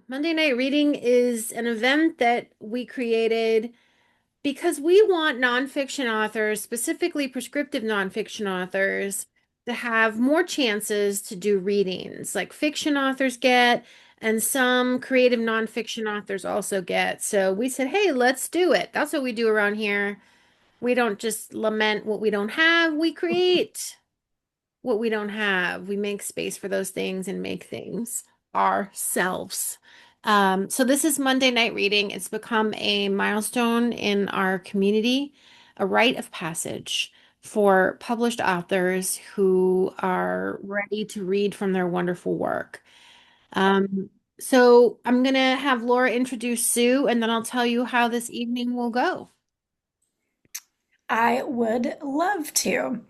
Monday Night Reading is an event that we created because we want nonfiction authors, specifically prescriptive nonfiction authors, to have more chances to do readings like fiction authors get, and some creative nonfiction authors also get. So we said, hey, let's do it. That's what we do around here. We don't just lament what we don't have, we create what we don't have. We make space for those things and make things ourselves. So this is Monday Night Reading. It's become a milestone in our community, a rite of passage for published authors who are ready to read from their wonderful work. So I'm going to have Laura introduce Sue, and then I'll tell you how this evening will go. I would love to.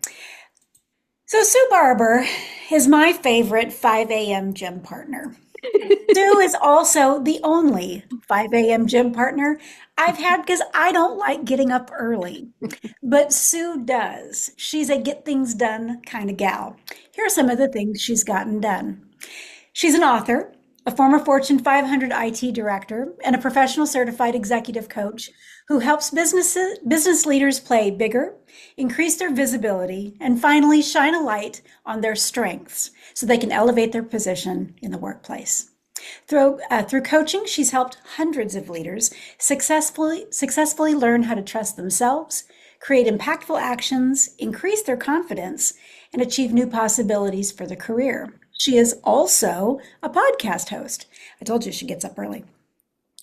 So, Sue Barber is my favorite 5 a.m. gym partner. Sue is also the only 5 a.m. gym partner I've had because I don't like getting up early. But Sue does. She's a get things done kind of gal. Here are some of the things she's gotten done. She's an author, a former Fortune 500 IT director, and a professional certified executive coach who helps business leaders play bigger, increase their visibility, and finally shine a light on their strengths so they can elevate their position in the workplace. Through coaching, she's helped hundreds of leaders successfully learn how to trust themselves, create impactful actions, increase their confidence, and achieve new possibilities for their career. She is also a podcast host. I told you she gets up early.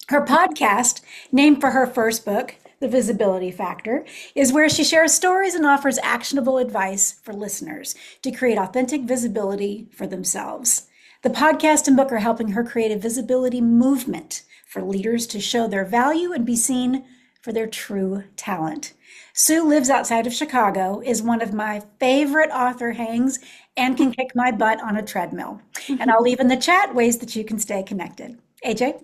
Her podcast, named for her first book, The Visibility Factor, is where she shares stories and offers actionable advice for listeners to create authentic visibility for themselves. The podcast and book are helping her create a visibility movement for leaders to show their value and be seen for their true talent. Sue lives outside of Chicago, is one of my favorite author hangs, and can kick my butt on a treadmill. And I'll leave in the chat ways that you can stay connected. AJ?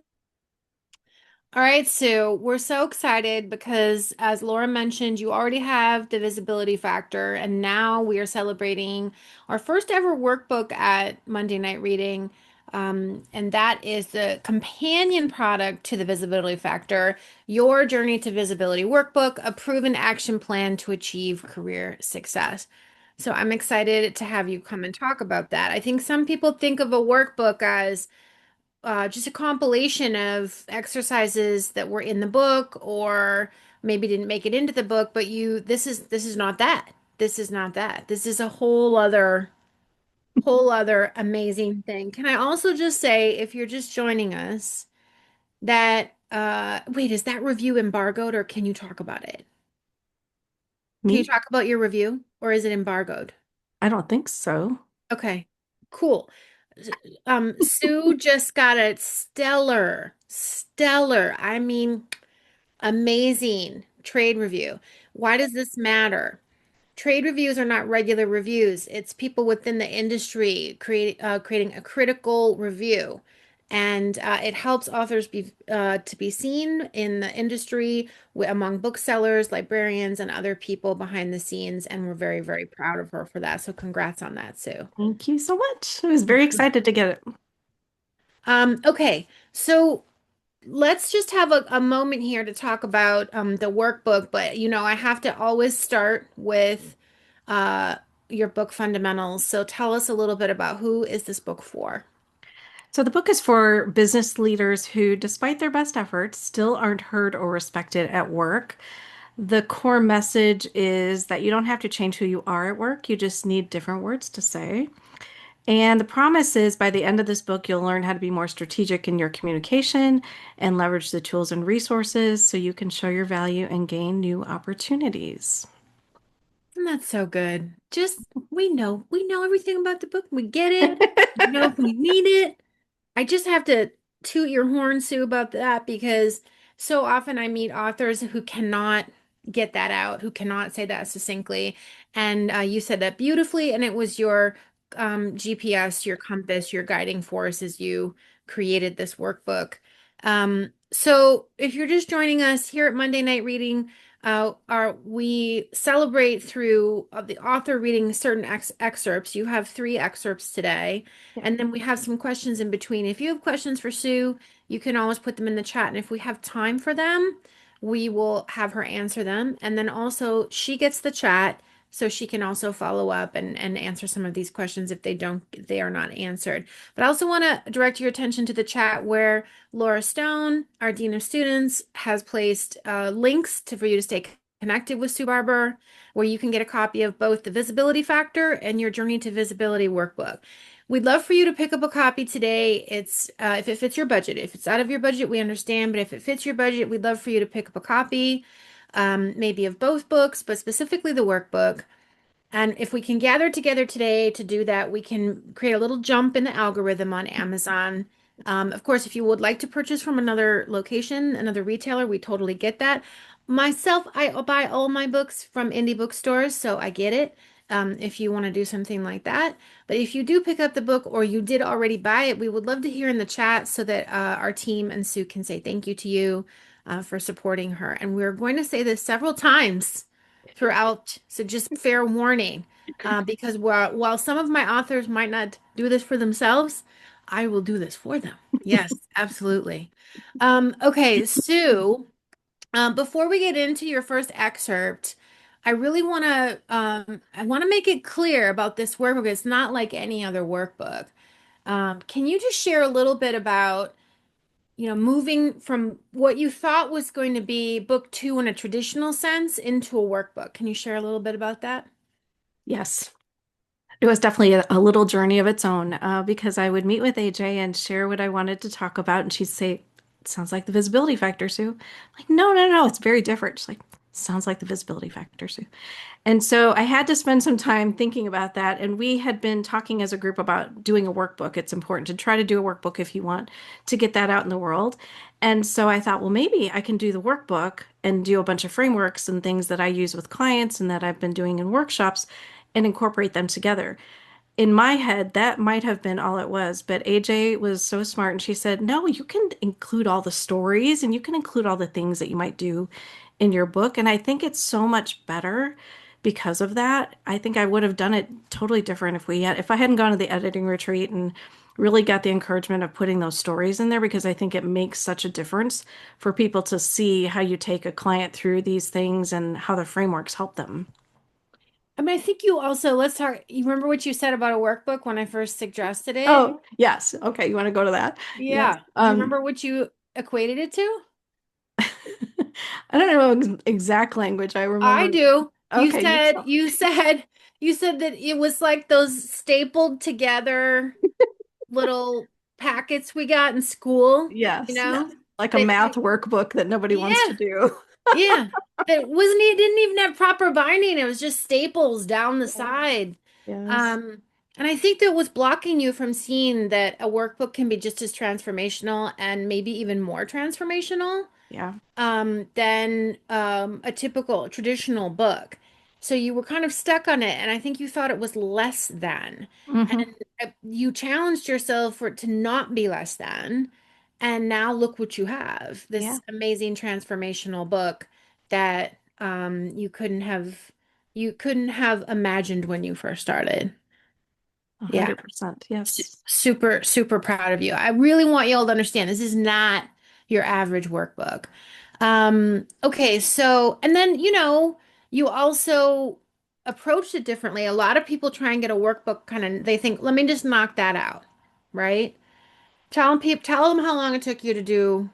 All right, Sue, we're so excited because, as Laura mentioned, you already have the visibility factor, and now we are celebrating our first ever workbook at Monday Night Reading. And that is the companion product to the visibility factor, Your Journey to Visibility Workbook, a proven action plan to achieve career success. So I'm excited to have you come and talk about that. I think some people think of a workbook as just a compilation of exercises that were in the book or maybe didn't make it into the book, but this is not that. This is not that. This is a whole other amazing thing. Can I also just say, if you're just joining us, that wait, is that review embargoed or can you talk about it? Can you Me? talk about your review or is it embargoed? I don't think so. Okay, cool. Sue just got a stellar, I mean, amazing trade review. Why does this matter? Trade reviews are not regular reviews. It's people within the industry creating a critical review. And it helps authors to be seen in the industry among booksellers, librarians, and other people behind the scenes. And we're very, very proud of her for that. So congrats on that, Sue. Thank you so much. I was very excited to get it. Okay, so let's just have a moment here to talk about the workbook, but I have to always start with uh, your book fundamentals. So tell us a little bit about who is this book for? So the book is for business leaders who, despite their best efforts, still aren't heard or respected at work. The core message is that you don't have to change who you are at work. You just need different words to say. And the promise is by the end of this book, you'll learn how to be more strategic in your communication and leverage the tools and resources so you can show your value and gain new opportunities. And that's so good. Just we know everything about the book. We get it. We know if we need it. I just have to toot your horn, Sue, about that because so often I meet authors who cannot get that out, who cannot say that succinctly. And you said that beautifully, and it was your GPS, your compass, your guiding force as you created this workbook. So, if you're just joining us here at Monday Night Reading, we celebrate through the author reading certain excerpts. You have three excerpts today, Yeah. and then we have some questions in between. If you have questions for Sue, you can always put them in the chat, and if we have time for them, we will have her answer them. And then also, she gets the chat, so she can also follow up and answer some of these questions if they are not answered. But I also want to direct your attention to the chat where Laura Stone, our Dean of Students, has placed links for you to stay connected with Sue Barber, where you can get a copy of both the Visibility Factor and your Journey to Visibility workbook. We'd love for you to pick up a copy today. It's if it fits your budget. If it's out of your budget, we understand, but if it fits your budget, we'd love for you to pick up a copy, maybe of both books, but specifically the workbook. And if we can gather together today to do that, we can create a little jump in the algorithm on Amazon. Of course, if you would like to purchase from another location, another retailer, we totally get that. Myself, I buy all my books from indie bookstores, so I get it. If you want to do something like that. But if you do pick up the book or you did already buy it, we would love to hear in the chat so that our team and Sue can say thank you to you for supporting her. And we're going to say this several times throughout. So just fair warning, because while some of my authors might not do this for themselves, I will do this for them. Yes, absolutely. Okay, Sue, before we get into your first excerpt, I want to make it clear about this workbook. It's not like any other workbook. Can you just share a little bit about moving from what you thought was going to be book two in a traditional sense into a workbook? Can you share a little bit about that? Yes. It was definitely a little journey of its own because I would meet with AJ and share what I wanted to talk about, and she'd say, "It sounds like the visibility factor, Sue." I'm like, no, no, no, it's very different. She's like, "Sounds like the visibility factor, Sue." And so I had to spend some time thinking about that. And we had been talking as a group about doing a workbook. It's important to try to do a workbook if you want to get that out in the world. And so I thought, well, maybe I can do the workbook and do a bunch of frameworks and things that I use with clients and that I've been doing in workshops and incorporate them together. In my head, that might have been all it was, but AJ was so smart and she said, no, you can include all the stories and you can include all the things that you might do in your book. And I think it's so much better because of that. I think I would have done it totally different if I hadn't gone to the editing retreat and really got the encouragement of putting those stories in there because I think it makes such a difference for people to see how you take a client through these things and how the frameworks help them. I mean, I think you also, let's talk. You remember what you said about a workbook when I first suggested it? Oh, yes. Okay, you want to go to that? Yes. Yeah. Do you remember what you equated it to? I don't know exact language. I I remember. do. Okay, you tell. You said that it was like those stapled together little packets we got in school, you Yes, yes. know? Like a That math workbook that nobody wants to yeah, do. yeah. That wasn't it didn't even have proper binding. It was just staples down the Yeah. side. Yes. Um, and I think that was blocking you from seeing that a workbook can be just as transformational and maybe even more transformational Yeah. than a typical traditional book. So you were kind of stuck on it, and I think you thought it was less than. Hmm. And you challenged yourself for it to not be less than. And now look what you have, Yeah. this amazing transformational book that you couldn't have imagined when you first started. Yeah. 100%. Yes. Super, super proud of you. I really want you all to understand this is not your average workbook. Okay, so, and then, you also approached it differently. A lot of people try and get a workbook kind of, they think, let me just knock that out, right? Tell them how long it took you to do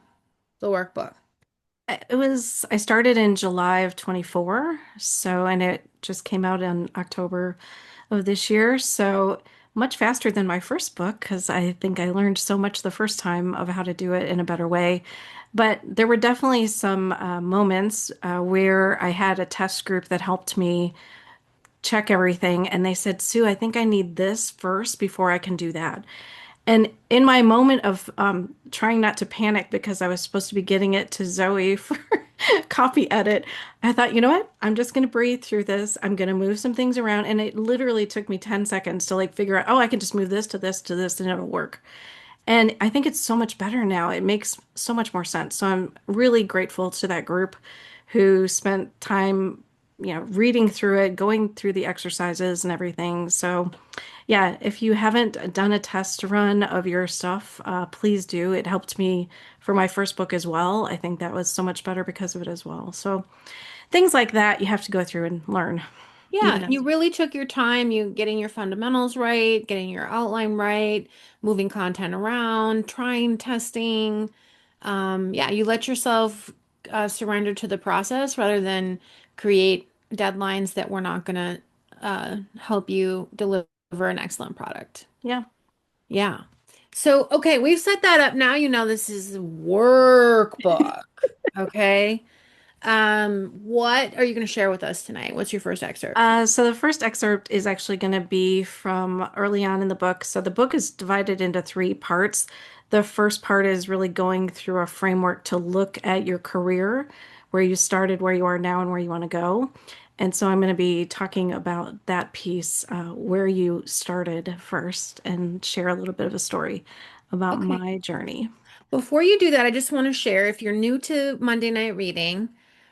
the workbook. I started in July of 24. So, and it just came out in October of this year. So, much faster than my first book because I think I learned so much the first time of how to do it in a better way. But there were definitely some moments where I had a test group that helped me check everything. And they said, Sue, I think I need this first before I can do that. And in my moment of trying not to panic because I was supposed to be getting it to Zoe for copy edit, I thought, you know what? I'm just going to breathe through this. I'm going to move some things around. And it literally took me 10 seconds to like figure out, oh, I can just move this to this to this and it'll work. And I think it's so much better now. It makes so much more sense. So I'm really grateful to that group who spent time, reading through it, going through the exercises and everything. So yeah, if you haven't done a test run of your stuff, please do. It helped me for my first book as well. I think that was so much better because of it as well. So things like that you have to go through and learn, Yeah, even you as. really took your time, you getting your fundamentals right, getting your outline right, moving content around, trying, testing. Yeah, you let yourself surrender to the process rather than create deadlines that were not going to help you deliver an excellent product. Yeah. Yeah. So, okay, we've set that up. Now you know this is a workbook. Okay. What are you going to share with us tonight? What's your first excerpt? So the first excerpt is actually going to be from early on in the book. So the book is divided into three parts. The first part is really going through a framework to look at your career, where you started, where you are now, and where you want to go. And so I'm going to be talking about that piece, where you started first, and share a little bit of a story about Okay. my journey. Before you do that, I just want to share if you're new to Monday night reading,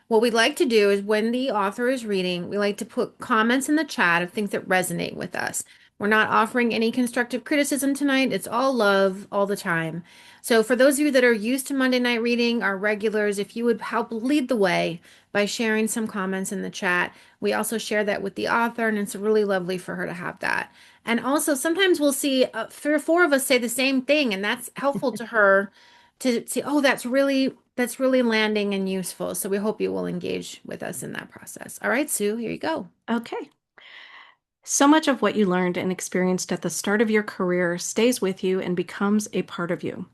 what we'd like to do is when the author is reading, we like to put comments in the chat of things that resonate with us. We're not offering any constructive criticism tonight. It's all love all the time. So, for those of you that are used to Monday night reading, our regulars, if you would help lead the way by sharing some comments in the chat, we also share that with the author, and it's really lovely for her to have that. And also, sometimes we'll see three or four of us say the same thing, and that's helpful to her to see, oh, that's really landing and useful. So we hope you will engage with us in that process. All right, Sue, here you go. Okay. So much of what you learned and experienced at the start of your career stays with you and becomes a part of you.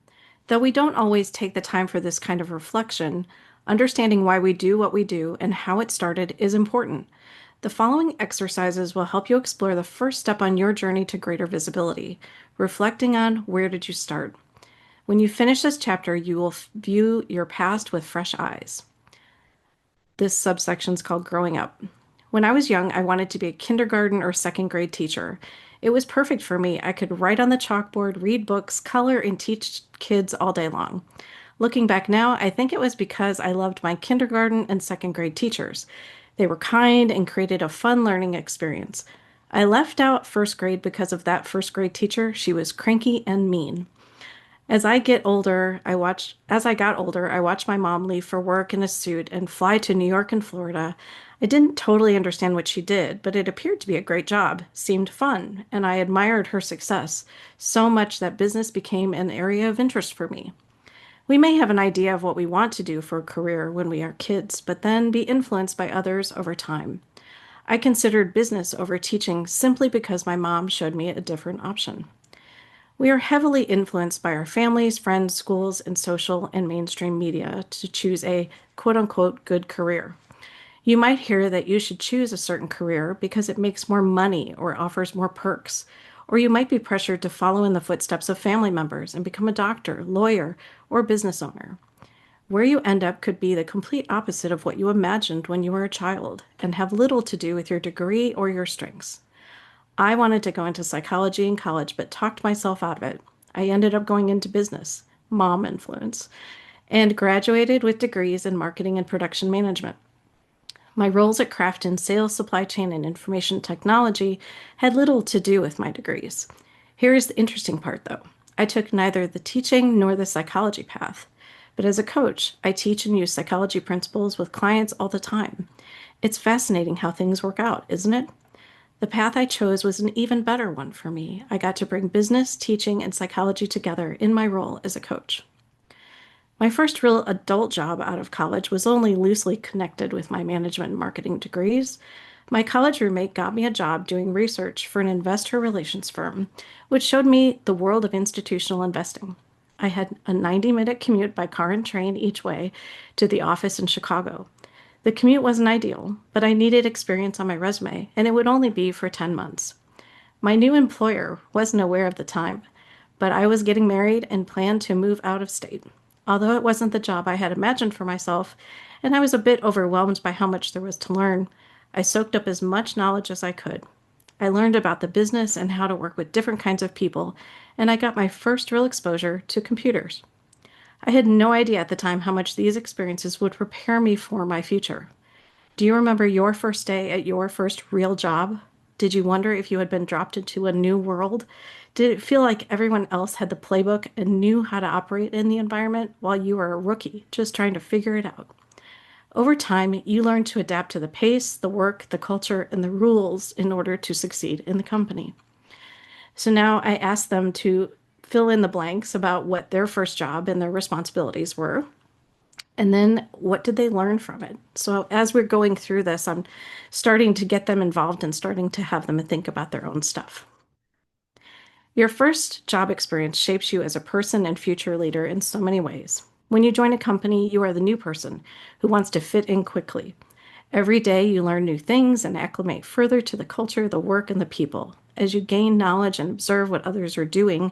Though we don't always take the time for this kind of reflection, understanding why we do what we do and how it started is important. The following exercises will help you explore the first step on your journey to greater visibility, reflecting on where did you start. When you finish this chapter, you will view your past with fresh eyes. This subsection is called Growing Up. When I was young, I wanted to be a kindergarten or second grade teacher. It was perfect for me. I could write on the chalkboard, read books, color, and teach kids all day long. Looking back now, I think it was because I loved my kindergarten and second grade teachers. They were kind and created a fun learning experience. I left out first grade because of that first grade teacher. She was cranky and mean. As I got older, I watched my mom leave for work in a suit and fly to New York and Florida. I didn't totally understand what she did, but it appeared to be a great job, seemed fun, and I admired her success so much that business became an area of interest for me. We may have an idea of what we want to do for a career when we are kids, but then be influenced by others over time. I considered business over teaching simply because my mom showed me a different option. We are heavily influenced by our families, friends, schools, and social and mainstream media to choose a quote unquote good career. You might hear that you should choose a certain career because it makes more money or offers more perks. Or you might be pressured to follow in the footsteps of family members and become a doctor, lawyer, or business owner. Where you end up could be the complete opposite of what you imagined when you were a child and have little to do with your degree or your strengths. I wanted to go into psychology in college, but talked myself out of it. I ended up going into business, mom influence, and graduated with degrees in marketing and production management. My roles at Kraft in sales, supply chain, and information technology had little to do with my degrees. Here is the interesting part, though. I took neither the teaching nor the psychology path. But as a coach, I teach and use psychology principles with clients all the time. It's fascinating how things work out, isn't it? The path I chose was an even better one for me. I got to bring business, teaching, and psychology together in my role as a coach. My first real adult job out of college was only loosely connected with my management and marketing degrees. My college roommate got me a job doing research for an investor relations firm, which showed me the world of institutional investing. I had a 90-minute commute by car and train each way to the office in Chicago. The commute wasn't ideal, but I needed experience on my resume, and it would only be for 10 months. My new employer wasn't aware of the time, but I was getting married and planned to move out of state. Although it wasn't the job I had imagined for myself, and I was a bit overwhelmed by how much there was to learn, I soaked up as much knowledge as I could. I learned about the business and how to work with different kinds of people, and I got my first real exposure to computers. I had no idea at the time how much these experiences would prepare me for my future. Do you remember your first day at your first real job? Did you wonder if you had been dropped into a new world? Did it feel like everyone else had the playbook and knew how to operate in the environment while you were a rookie, just trying to figure it out? Over time, you learn to adapt to the pace, the work, the culture, and the rules in order to succeed in the company. So now I asked them to fill in the blanks about what their first job and their responsibilities were. And then what did they learn from it? So as we're going through this, I'm starting to get them involved and starting to have them think about their own stuff. Your first job experience shapes you as a person and future leader in so many ways. When you join a company, you are the new person who wants to fit in quickly. Every day, you learn new things and acclimate further to the culture, the work, and the people. As you gain knowledge and observe what others are doing,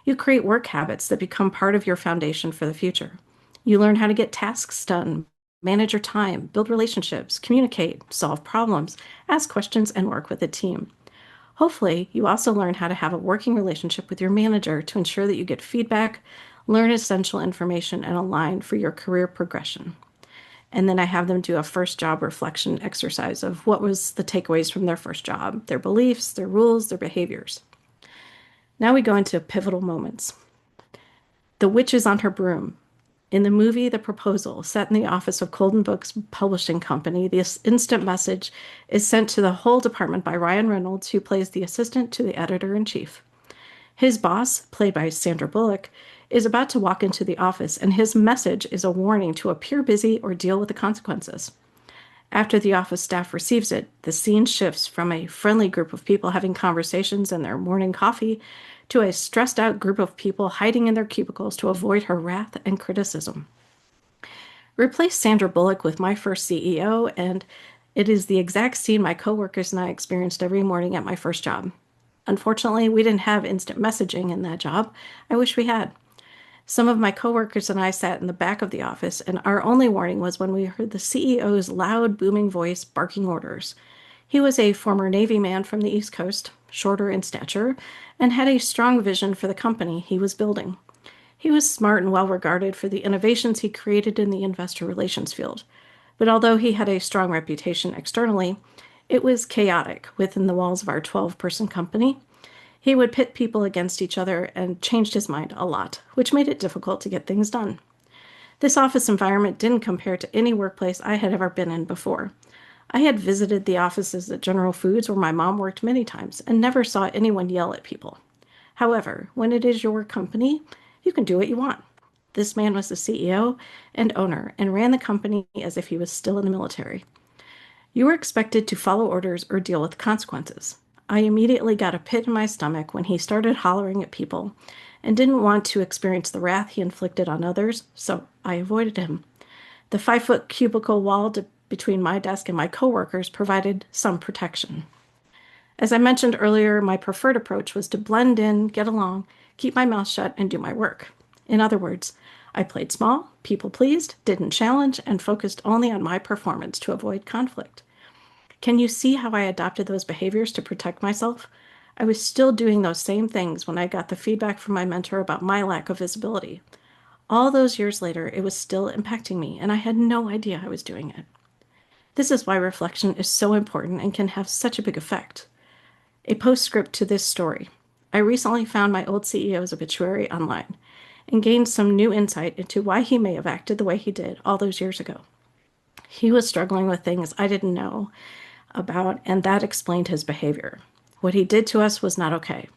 you create work habits that become part of your foundation for the future. You learn how to get tasks done, manage your time, build relationships, communicate, solve problems, ask questions, and work with a team. Hopefully, you also learn how to have a working relationship with your manager to ensure that you get feedback, learn essential information, and align for your career progression. And then I have them do a first job reflection exercise of what was the takeaways from their first job, their beliefs, their rules, their behaviors. Now we go into pivotal moments. The witch is on her broom. In the movie The Proposal, set in the office of Colden Books Publishing Company, the instant message is sent to the whole department by Ryan Reynolds, who plays the assistant to the editor-in-chief. His boss, played by Sandra Bullock, is about to walk into the office, and his message is a warning to appear busy or deal with the consequences. After the office staff receives it, the scene shifts from a friendly group of people having conversations in their morning coffee to a stressed out group of people hiding in their cubicles to avoid her wrath and criticism. Replace Sandra Bullock with my first CEO, and it is the exact scene my coworkers and I experienced every morning at my first job. Unfortunately, we didn't have instant messaging in that job. I wish we had. Some of my coworkers and I sat in the back of the office, and our only warning was when we heard the CEO's loud, booming voice barking orders. He was a former Navy man from the East Coast, shorter in stature, and had a strong vision for the company he was building. He was smart and well regarded for the innovations he created in the investor relations field. But although he had a strong reputation externally, it was chaotic within the walls of our 12-person company. He would pit people against each other and changed his mind a lot, which made it difficult to get things done. This office environment didn't compare to any workplace I had ever been in before. I had visited the offices at General Foods where my mom worked many times and never saw anyone yell at people. However, when it is your company, you can do what you want. This man was the CEO and owner and ran the company as if he was still in the military. You were expected to follow orders or deal with consequences. I immediately got a pit in my stomach when he started hollering at people and didn't want to experience the wrath he inflicted on others, so I avoided him. The 5-foot cubicle wall between my desk and my coworkers provided some protection. As I mentioned earlier, my preferred approach was to blend in, get along, keep my mouth shut, and do my work. In other words, I played small, people pleased, didn't challenge, and focused only on my performance to avoid conflict. Can you see how I adopted those behaviors to protect myself? I was still doing those same things when I got the feedback from my mentor about my lack of visibility. All those years later, it was still impacting me, and I had no idea I was doing it. This is why reflection is so important and can have such a big effect. A postscript to this story. I recently found my old CEO's obituary online and gained some new insight into why he may have acted the way he did all those years ago. He was struggling with things I didn't know about, and that explained his behavior. What he did to us was not okay.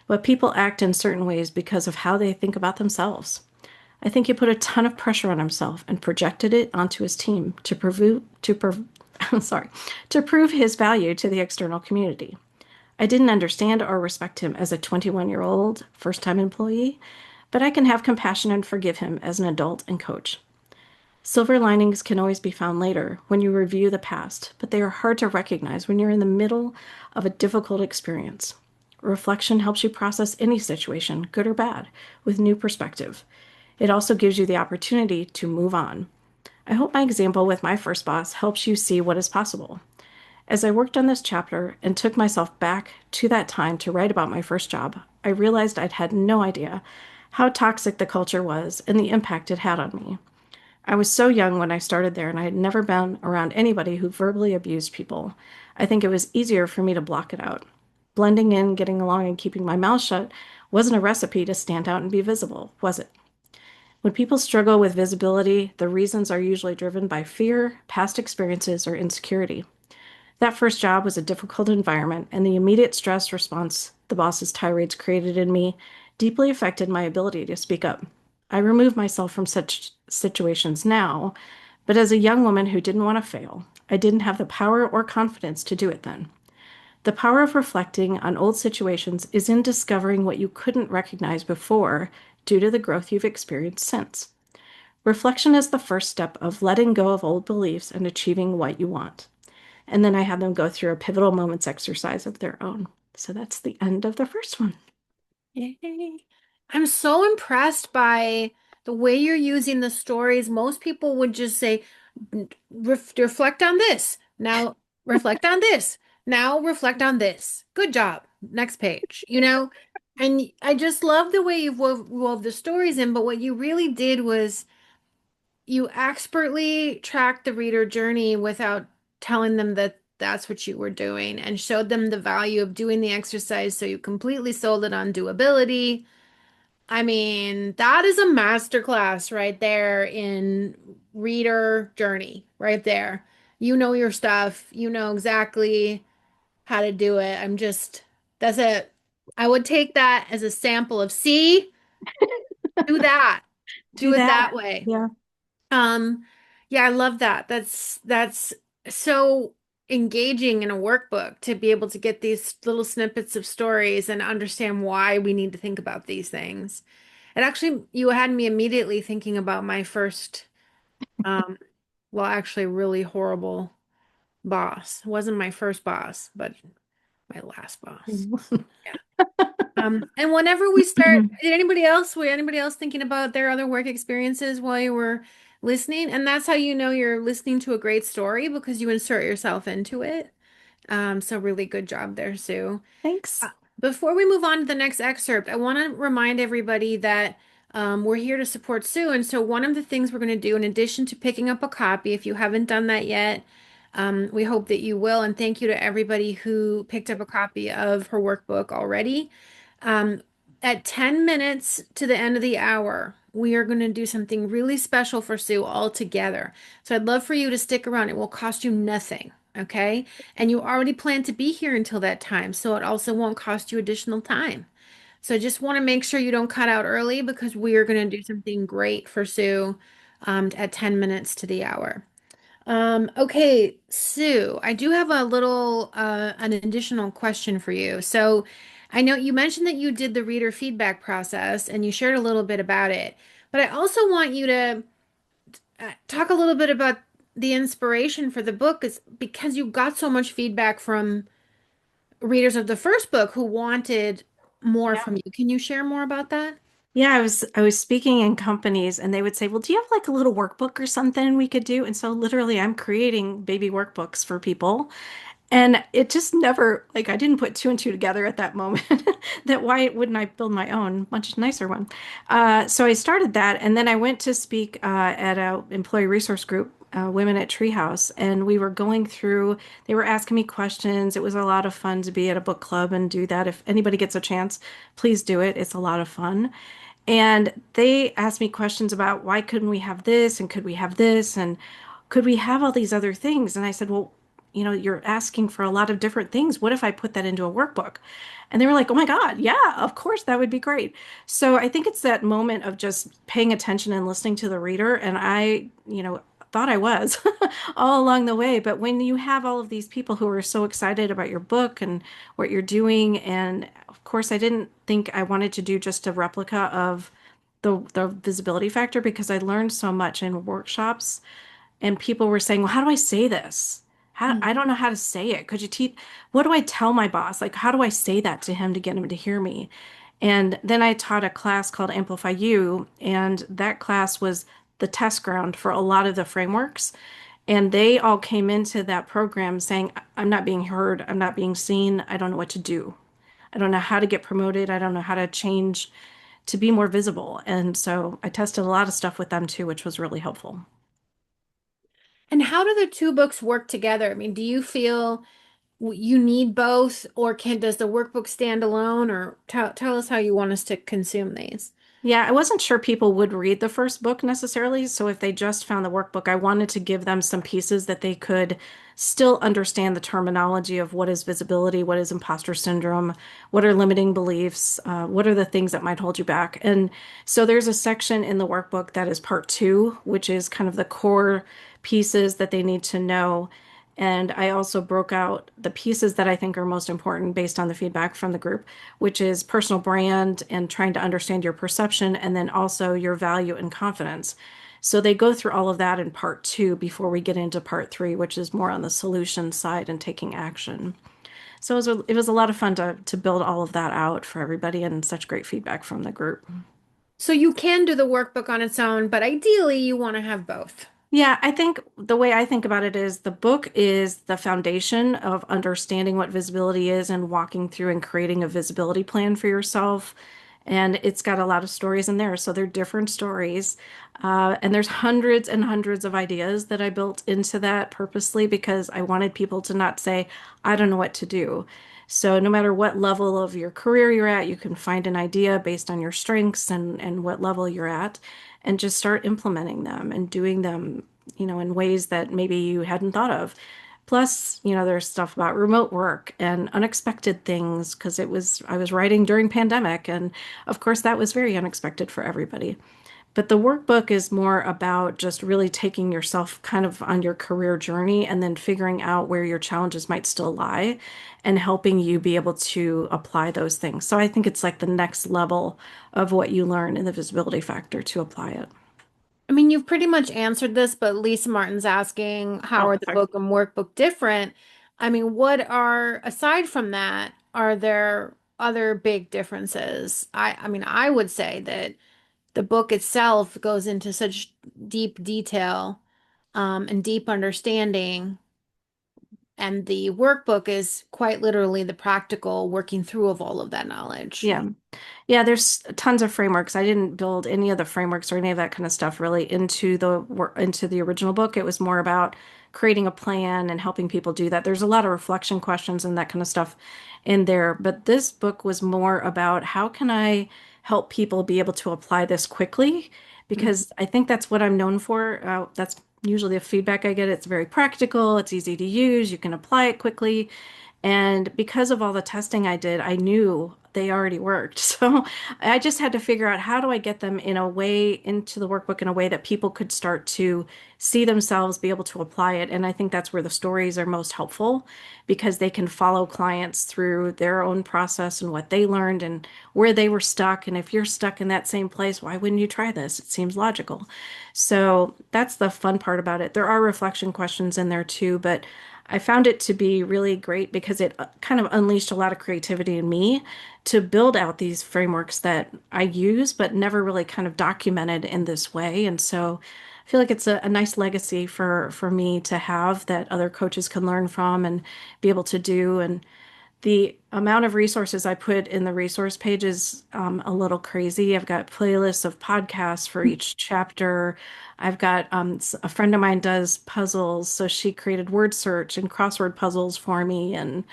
But people act in certain ways because of how they think about themselves. I think he put a ton of pressure on himself and projected it onto his team to prove his value to the external community. I didn't understand or respect him as a 21-year-old first-time employee, but I can have compassion and forgive him as an adult and coach. Silver linings can always be found later when you review the past, but they are hard to recognize when you're in the middle of a difficult experience. Reflection helps you process any situation, good or bad, with new perspective. It also gives you the opportunity to move on. I hope my example with my first boss helps you see what is possible. As I worked on this chapter and took myself back to that time to write about my first job, I realized I'd had no idea how toxic the culture was and the impact it had on me. I was so young when I started there, and I had never been around anybody who verbally abused people. I think it was easier for me to block it out. Blending in, getting along, and keeping my mouth shut wasn't a recipe to stand out and be visible, was it? When people struggle with visibility, the reasons are usually driven by fear, past experiences, or insecurity. That first job was a difficult environment, and the immediate stress response the boss's tirades created in me deeply affected my ability to speak up. I remove myself from such situations now, but as a young woman who didn't want to fail, I didn't have the power or confidence to do it then. The power of reflecting on old situations is in discovering what you couldn't recognize before due to the growth you've experienced since. Reflection is the first step of letting go of old beliefs and achieving what you want. And then I had them go through a pivotal moments exercise of their own. So that's the end of the first one. Yay. I'm so impressed by the way you're using the stories. Most people would just say, reflect on this. Now reflect on this. Now reflect on this. Good job. Next page, you know? And I just love the way you've wove the stories in, but what you really did was you expertly tracked the reader journey without telling them that that's what you were doing and showed them the value of doing the exercise. So you completely sold it on doability. I mean, that is a masterclass right there in reader journey, right there. You know your stuff, you know exactly how to do it. That's it. I would take that as a sample of, see, do that, Do do it that. that way. Yeah. Um, yeah, I love that. That's so engaging in a workbook to be able to get these little snippets of stories and understand why we need to think about these things. And actually, you had me immediately thinking about my first, um, well, actually, really horrible boss. It wasn't my first boss, but my last boss. Yeah. And whenever we start, were anybody else thinking about their other work experiences while you were listening? And that's how you know you're listening to a great story because you insert yourself into it. So really good job there, Sue. Thanks. Before we move on to the next excerpt, I want to remind everybody that we're here to support Sue. And so, one of the things we're going to do, in addition to picking up a copy, if you haven't done that yet, we hope that you will. And thank you to everybody who picked up a copy of her workbook already. Um, at 10 minutes to the end of the hour, we are going to do something really special for Sue all together. So, I'd love for you to stick around. It will cost you nothing. Okay. And you already plan to be here until that time, so it also won't cost you additional time. So I just want to make sure you don't cut out early because we are going to do something great for Sue at 10 minutes to the hour. Okay, Sue, I do have a little an additional question for you. So I know you mentioned that you did the reader feedback process and you shared a little bit about it, but I also want you to talk a little bit about the inspiration for the book is because you got so much feedback from readers of the first book who wanted more Yeah. from you. Can you share more about that? Yeah, I was speaking in companies and they would say, "Well, do you have like a little workbook or something we could do?" And so literally I'm creating baby workbooks for people. And it just never, like, I didn't put two and two together at that moment that why wouldn't I build my own much nicer one? So I started that, and then I went to speak at a employee resource group, Women at Treehouse, and we were going through, they were asking me questions. It was a lot of fun to be at a book club and do that. If anybody gets a chance, please do it. It's a lot of fun. And they asked me questions about why couldn't we have this and could we have this and could we have all these other things? And I said, well, you're asking for a lot of different things. What if I put that into a workbook? And they were like, oh my God, yeah, of course, that would be great. So I think it's that moment of just paying attention and listening to the reader. And I, thought I was all along the way. But when you have all of these people who are so excited about your book and what you're doing, and of course, I didn't think I wanted to do just a replica of the visibility factor because I learned so much in workshops and people were saying, well, how do I say this? How, Mm. I don't know how to say it. Could you teach? What do I tell my boss? Like, how do I say that to him to get him to hear me? And then I taught a class called Amplify You, and that class was the test ground for a lot of the frameworks. And they all came into that program saying, I'm not being heard, I'm not being seen, I don't know what to do. I don't know how to get promoted, I don't know how to change to be more visible. And so I tested a lot of stuff with them too, which was really helpful. And how do the two books work together? I mean, do you feel you need both, or does the workbook stand alone, or tell us how you want us to consume these? Yeah, I wasn't sure people would read the first book necessarily. So if they just found the workbook, I wanted to give them some pieces that they could still understand the terminology of what is visibility, what is imposter syndrome, what are limiting beliefs, what are the things that might hold you back. And so there's a section in the workbook that is part two, which is kind of the core pieces that they need to know. And I also broke out the pieces that I think are most important based on the feedback from the group, which is personal brand and trying to understand your perception and then also your value and confidence. So they go through all of that in part two before we get into part three, which is more on the solution side and taking action. So it was a lot of fun to build all of that out for everybody and such great feedback from the group. So you can do the workbook on its own, but ideally you want to have both. Yeah, I think the way I think about it is the book is the foundation of understanding what visibility is and walking through and creating a visibility plan for yourself. And it's got a lot of stories in there. So they're different stories. And there's hundreds and hundreds of ideas that I built into that purposely because I wanted people to not say, I don't know what to do. So no matter what level of your career you're at, you can find an idea based on your strengths and what level you're at and just start implementing them and doing them, in ways that maybe you hadn't thought of. Plus, there's stuff about remote work and unexpected things because I was writing during pandemic, and of course that was very unexpected for everybody. But the workbook is more about just really taking yourself kind of on your career journey and then figuring out where your challenges might still lie and helping you be able to apply those things. So I think it's like the next level of what you learn in the visibility factor to apply it. I mean, you've pretty much answered this, but Lisa Martin's asking, how Oh, are the sorry. book and workbook different? I mean, aside from that, are there other big differences? I mean, I would say that the book itself goes into such deep detail, and deep understanding, and the workbook is quite literally the practical working through of all of that knowledge. Yeah. Yeah, there's tons of frameworks. I didn't build any of the frameworks or any of that kind of stuff really into the original book. It was more about creating a plan and helping people do that. There's a lot of reflection questions and that kind of stuff in there, but this book was more about how can I help people be able to apply this quickly? Mhm. Because I think that's what I'm known for. That's usually the feedback I get. It's very practical, it's easy to use, you can apply it quickly. And because of all the testing I did, I knew they already worked. So I just had to figure out how do I get them in a way into the workbook in a way that people could start to see themselves, be able to apply it. And I think that's where the stories are most helpful because they can follow clients through their own process and what they learned and where they were stuck. And if you're stuck in that same place, why wouldn't you try this? It seems logical. So that's the fun part about it. There are reflection questions in there too, but I found it to be really great because it kind of unleashed a lot of creativity in me to build out these frameworks that I use, but never really kind of documented in this way. And so I feel like it's a nice legacy for me to have that other coaches can learn from and be able to do. And the amount of resources I put in the resource page is a little crazy. I've got playlists of podcasts for each chapter. I've got a friend of mine does puzzles, so she created word search and crossword puzzles for me, and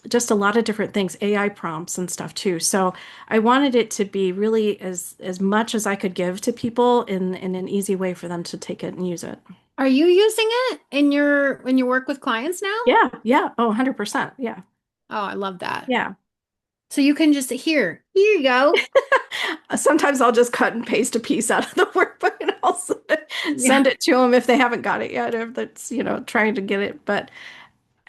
just a lot of different things, AI prompts and stuff too. So I wanted it to be really as much as I could give to people in an easy way for them to take it and use it. Are you using it in your work with clients now? Yeah, yeah. Oh, 100%. Yeah. Oh, I love that. Yeah. So you can just here you go. Sometimes I'll just cut and paste a piece out of the workbook and I'll Yeah. send it to them if they haven't got it yet, if that's, trying to get it. But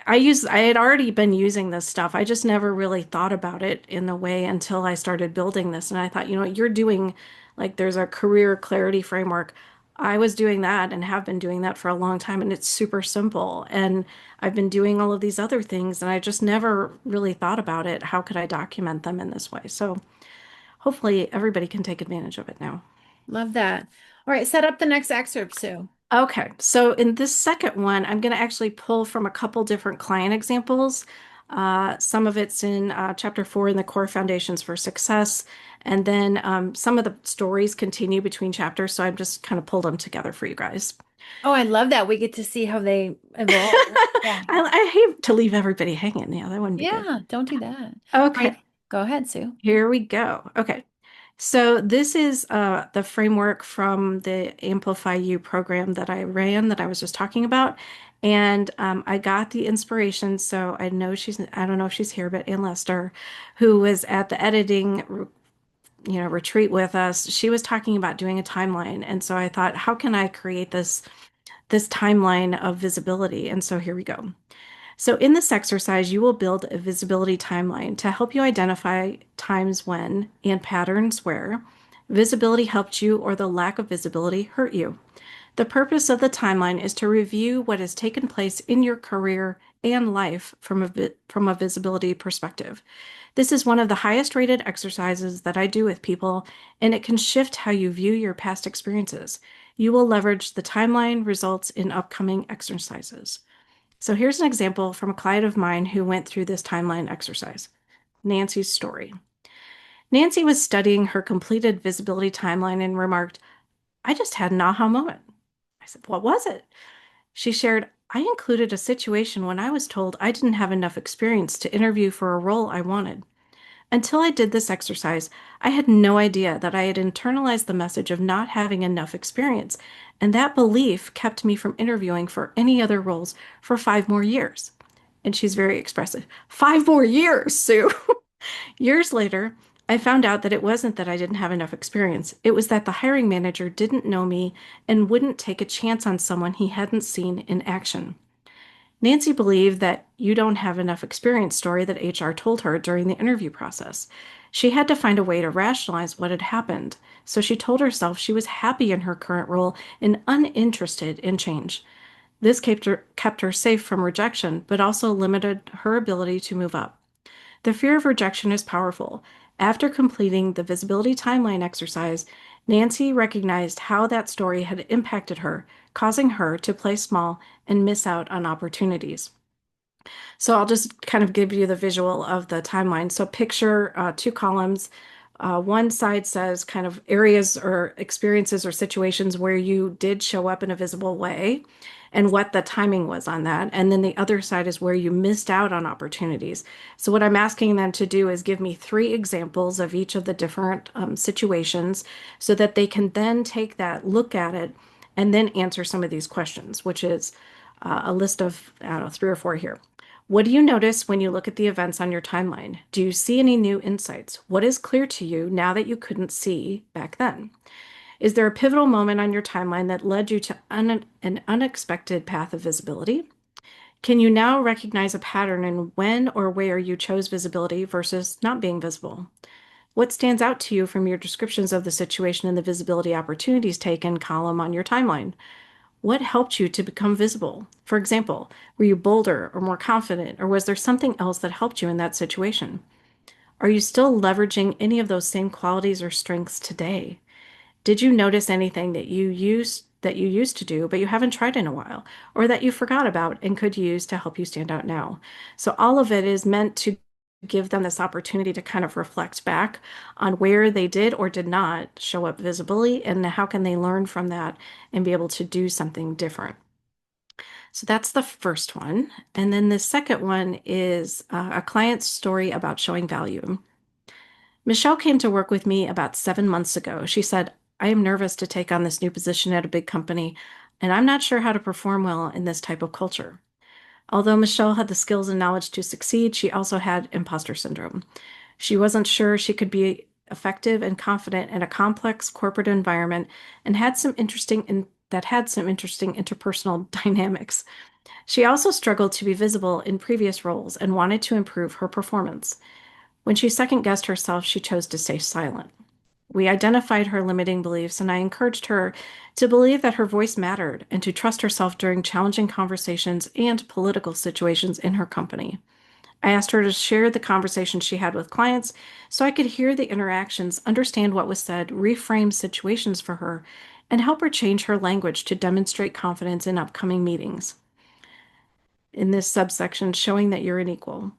I had already been using this stuff. I just never really thought about it in the way until I started building this. And I thought, you're doing like there's a career clarity framework. I was doing that and have been doing that for a long time, and it's super simple. And I've been doing all of these other things, and I just never really thought about it. How could I document them in this way? So hopefully everybody can take advantage of it now. Love that. All right, set up the next excerpt, Sue. Okay, so in this second one, I'm going to actually pull from a couple different client examples. Some of it's in chapter 4 in the core foundations for success. And then some of the stories continue between chapters. So I've just kind of pulled them together for you guys. Oh, I love that. We get to see how they evolve. Yeah. I hate to leave everybody hanging. Yeah, that wouldn't be good. Yeah, don't do that. All Okay, right, go ahead, Sue. here we go. Okay. So this is the framework from the Amplify You program that I ran that I was just talking about. And I got the inspiration. So I don't know if she's here, but Ann Lester, who was at the editing, retreat with us, she was talking about doing a timeline. And so I thought, how can I create this timeline of visibility? And so here we go. So in this exercise, you will build a visibility timeline to help you identify times when and patterns where visibility helped you or the lack of visibility hurt you. The purpose of the timeline is to review what has taken place in your career and life from a visibility perspective. This is one of the highest rated exercises that I do with people, and it can shift how you view your past experiences. You will leverage the timeline results in upcoming exercises. So here's an example from a client of mine who went through this timeline exercise. Nancy's story. Nancy was studying her completed visibility timeline and remarked, I just had an aha moment. I said, what was it? She shared, I included a situation when I was told I didn't have enough experience to interview for a role I wanted. Until I did this exercise, I had no idea that I had internalized the message of not having enough experience, and that belief kept me from interviewing for any other roles for 5 more years. And she's very expressive. 5 more years, Sue. Years later, I found out that it wasn't that I didn't have enough experience. It was that the hiring manager didn't know me and wouldn't take a chance on someone he hadn't seen in action. Nancy believed that you don't have enough experience story that HR told her during the interview process. She had to find a way to rationalize what had happened, so she told herself she was happy in her current role and uninterested in change. This kept her safe from rejection, but also limited her ability to move up. The fear of rejection is powerful. After completing the visibility timeline exercise, Nancy recognized how that story had impacted her, causing her to play small and miss out on opportunities. So I'll just kind of give you the visual of the timeline. So picture 2 columns. One side says kind of areas or experiences or situations where you did show up in a visible way and what the timing was on that. And then the other side is where you missed out on opportunities. So what I'm asking them to do is give me 3 examples of each of the different situations so that they can then take that, look at it, and then answer some of these questions, which is a list of, I don't know, 3 or 4 here. What do you notice when you look at the events on your timeline? Do you see any new insights? What is clear to you now that you couldn't see back then? Is there a pivotal moment on your timeline that led you to an unexpected path of visibility? Can you now recognize a pattern in when or where you chose visibility versus not being visible? What stands out to you from your descriptions of the situation in the visibility opportunities taken column on your timeline? What helped you to become visible? For example, were you bolder or more confident, or was there something else that helped you in that situation? Are you still leveraging any of those same qualities or strengths today? Did you notice anything that you used to do, but you haven't tried in a while, or that you forgot about and could use to help you stand out now? So all of it is meant to give them this opportunity to kind of reflect back on where they did or did not show up visibly and how can they learn from that and be able to do something different. So that's the first one. And then the second one is a client's story about showing value. Michelle came to work with me about 7 months ago. She said, I am nervous to take on this new position at a big company, and I'm not sure how to perform well in this type of culture. Although Michelle had the skills and knowledge to succeed, she also had imposter syndrome. She wasn't sure she could be effective and confident in a complex corporate environment and had some interesting interpersonal dynamics. She also struggled to be visible in previous roles and wanted to improve her performance. When she second-guessed herself, she chose to stay silent. We identified her limiting beliefs, and I encouraged her to believe that her voice mattered and to trust herself during challenging conversations and political situations in her company. I asked her to share the conversations she had with clients so I could hear the interactions, understand what was said, reframe situations for her, and help her change her language to demonstrate confidence in upcoming meetings. In this subsection, showing that you're an equal.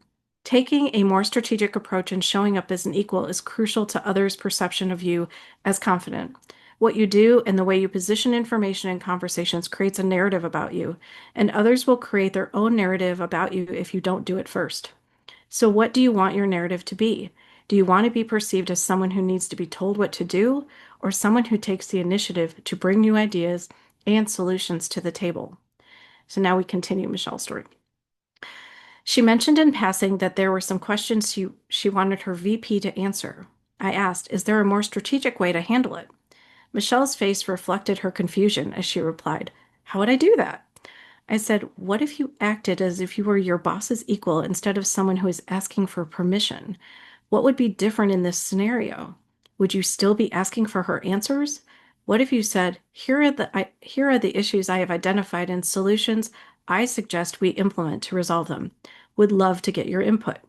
Taking a more strategic approach and showing up as an equal is crucial to others' perception of you as confident. What you do and the way you position information in conversations creates a narrative about you, and others will create their own narrative about you if you don't do it first. So, what do you want your narrative to be? Do you want to be perceived as someone who needs to be told what to do, or someone who takes the initiative to bring new ideas and solutions to the table? So, now we continue Michelle's story. She mentioned in passing that there were some questions she wanted her VP to answer. I asked, is there a more strategic way to handle it? Michelle's face reflected her confusion as she replied, how would I do that? I said, what if you acted as if you were your boss's equal instead of someone who is asking for permission? What would be different in this scenario? Would you still be asking for her answers? What if you said, here are the issues I have identified and solutions I suggest we implement to resolve them. Would love to get your input.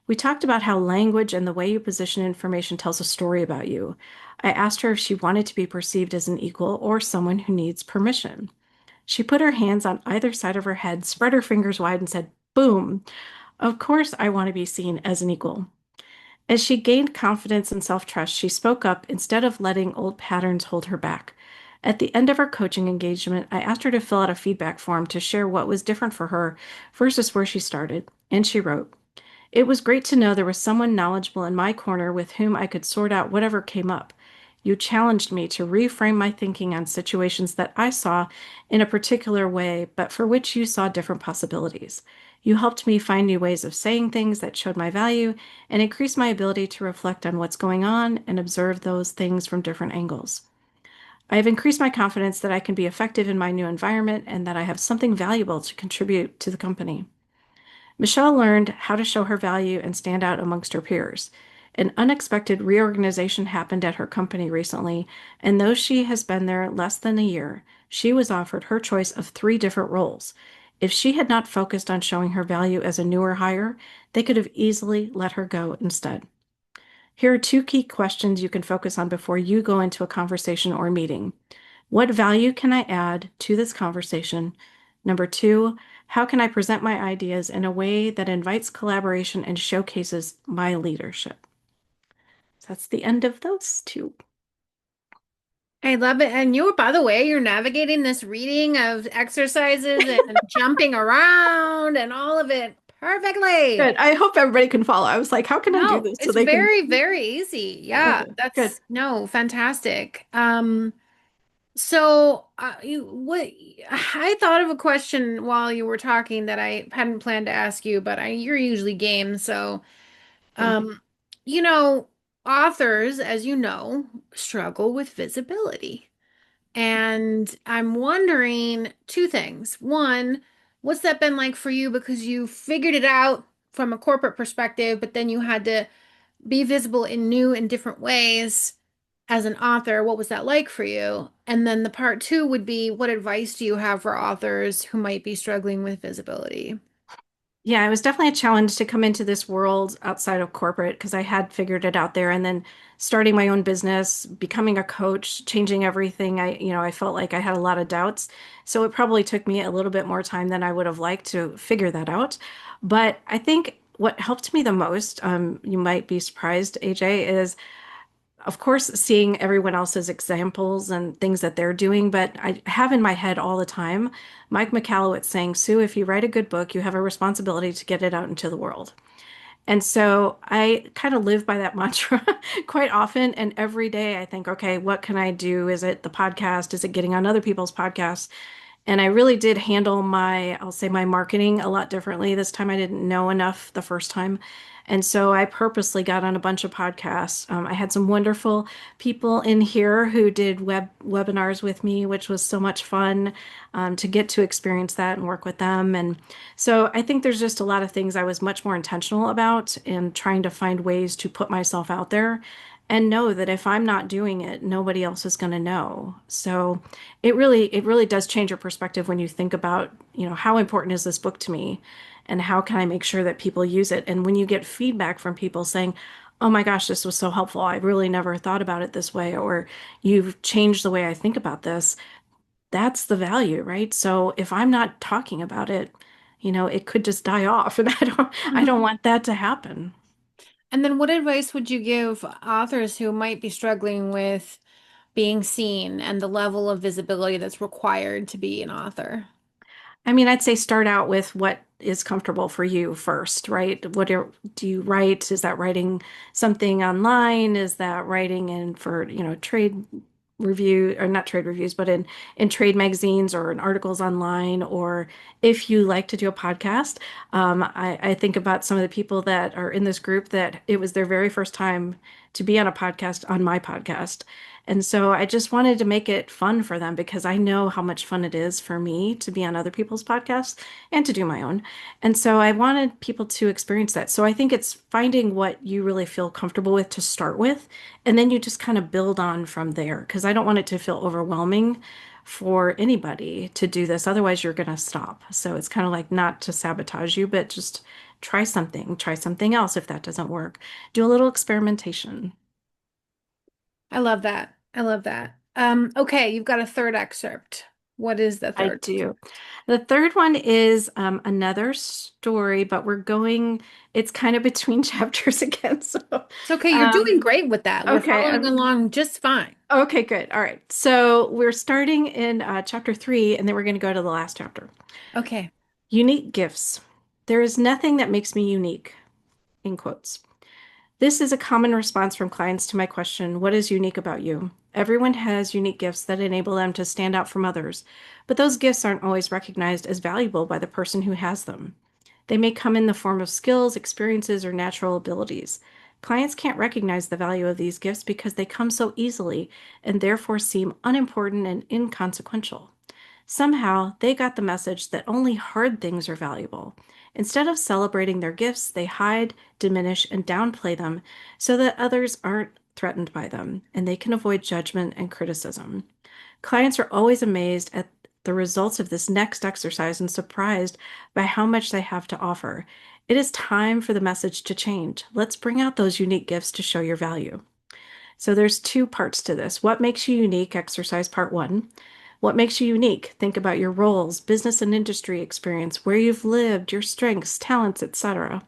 We talked about how language and the way you position information tells a story about you. I asked her if she wanted to be perceived as an equal or someone who needs permission. She put her hands on either side of her head, spread her fingers wide, and said, boom. Of course, I want to be seen as an equal. As she gained confidence and self-trust, she spoke up instead of letting old patterns hold her back. At the end of our coaching engagement, I asked her to fill out a feedback form to share what was different for her versus where she started, and she wrote, it was great to know there was someone knowledgeable in my corner with whom I could sort out whatever came up. You challenged me to reframe my thinking on situations that I saw in a particular way, but for which you saw different possibilities. You helped me find new ways of saying things that showed my value and increased my ability to reflect on what's going on and observe those things from different angles. I have increased my confidence that I can be effective in my new environment and that I have something valuable to contribute to the company. Michelle learned how to show her value and stand out amongst her peers. An unexpected reorganization happened at her company recently, and though she has been there less than a year, she was offered her choice of 3 different roles. If she had not focused on showing her value as a newer hire, they could have easily let her go instead. Here are 2 key questions you can focus on before you go into a conversation or meeting. What value can I add to this conversation? Number 2, how can I present my ideas in a way that invites collaboration and showcases my leadership? So that's the end of those 2. I love it. And by the way, you're navigating this reading of exercises and jumping around and all of it perfectly. Good. I hope everybody can follow. I was like, how can I do No, this so it's they can? very, very easy. Yeah, Okay, good. that's no, fantastic. So what I thought of a question while you were talking that I hadn't planned to ask you, but you're usually game, so Thank you. um, you know, authors, as you know, struggle with visibility. And I'm wondering 2 things. One, what's that been like for you because you figured it out from a corporate perspective, but then you had to be visible in new and different ways as an author. What was that like for you? And then the part 2 would be, what advice do you have for authors who might be struggling with visibility? Yeah, it was definitely a challenge to come into this world outside of corporate because I had figured it out there and then starting my own business, becoming a coach, changing everything. I felt like I had a lot of doubts. So it probably took me a little bit more time than I would have liked to figure that out. But I think what helped me the most, you might be surprised, AJ, is of course, seeing everyone else's examples and things that they're doing, but I have in my head all the time Mike McAllowitz saying, Sue, if you write a good book, you have a responsibility to get it out into the world. And so I kind of live by that mantra quite often. And every day I think, okay, what can I do? Is it the podcast? Is it getting on other people's podcasts? And I really did handle I'll say my marketing a lot differently. This time I didn't know enough the first time. And so I purposely got on a bunch of podcasts. I had some wonderful people in here who did webinars with me, which was so much fun to get to experience that and work with them. And so I think there's just a lot of things I was much more intentional about in trying to find ways to put myself out there and know that if I'm not doing it, nobody else is going to know. So it really does change your perspective when you think about, how important is this book to me and how can I make sure that people use it? And when you get feedback from people saying, oh my gosh, this was so helpful. I really never thought about it this way, or you've changed the way I think about this. That's the value, right? So if I'm not talking about it, it could just die off. And I don't want that to happen. And then what advice would you give authors who might be struggling with being seen and the level of visibility that's required to be an author? I mean, I'd say start out with what is comfortable for you first, right? Do you write? Is that writing something online? Is that writing in for, trade review or not trade reviews, but in trade magazines or in articles online? Or if you like to do a podcast, I think about some of the people that are in this group that it was their very first time to be on a podcast on my podcast. And so I just wanted to make it fun for them because I know how much fun it is for me to be on other people's podcasts and to do my own. And so I wanted people to experience that. So I think it's finding what you really feel comfortable with to start with, and then you just kind of build on from there because I don't want it to feel overwhelming for anybody to do this. Otherwise, you're going to stop. So it's kind of like not to sabotage you, but just try something else if that doesn't work. Do a little experimentation. I love that. I love that. Okay, you've got a third excerpt. What is the I third do. excerpt? The third one is another story, but it's kind of between chapters again. So, It's okay, you're doing um, great with that. We're okay. following along just fine. Okay, good. All right. So we're starting in chapter 3, and then we're going to go to the last chapter. Okay. Unique gifts. There is nothing that makes me unique, in quotes. This is a common response from clients to my question, what is unique about you? Everyone has unique gifts that enable them to stand out from others, but those gifts aren't always recognized as valuable by the person who has them. They may come in the form of skills, experiences, or natural abilities. Clients can't recognize the value of these gifts because they come so easily and therefore seem unimportant and inconsequential. Somehow, they got the message that only hard things are valuable. Instead of celebrating their gifts, they hide, diminish, and downplay them so that others aren't threatened by them and they can avoid judgment and criticism. Clients are always amazed at the results of this next exercise and surprised by how much they have to offer. It is time for the message to change. Let's bring out those unique gifts to show your value. So there's two parts to this. What makes you unique? Exercise part 1. What makes you unique? Think about your roles, business and industry experience, where you've lived, your strengths, talents, etc.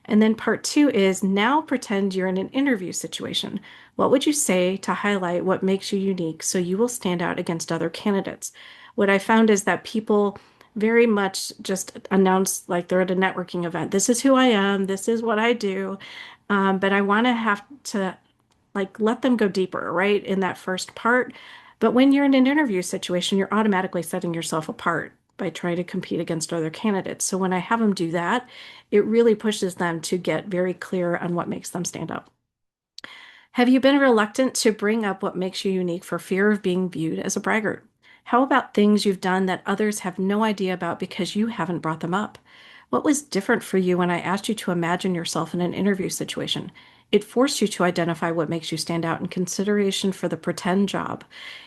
And then part 2 is now pretend you're in an interview situation. What would you say to highlight what makes you unique so you will stand out against other candidates? What I found is that people very much just announce like they're at a networking event. This is who I am. This is what I do. But I want to have to like let them go deeper, right? In that first part. But when you're in an interview situation, you're automatically setting yourself apart by trying to compete against other candidates. So when I have them do that, it really pushes them to get very clear on what makes them stand out. Have you been reluctant to bring up what makes you unique for fear of being viewed as a braggart? How about things you've done that others have no idea about because you haven't brought them up? What was different for you when I asked you to imagine yourself in an interview situation? It forced you to identify what makes you stand out in consideration for the pretend job.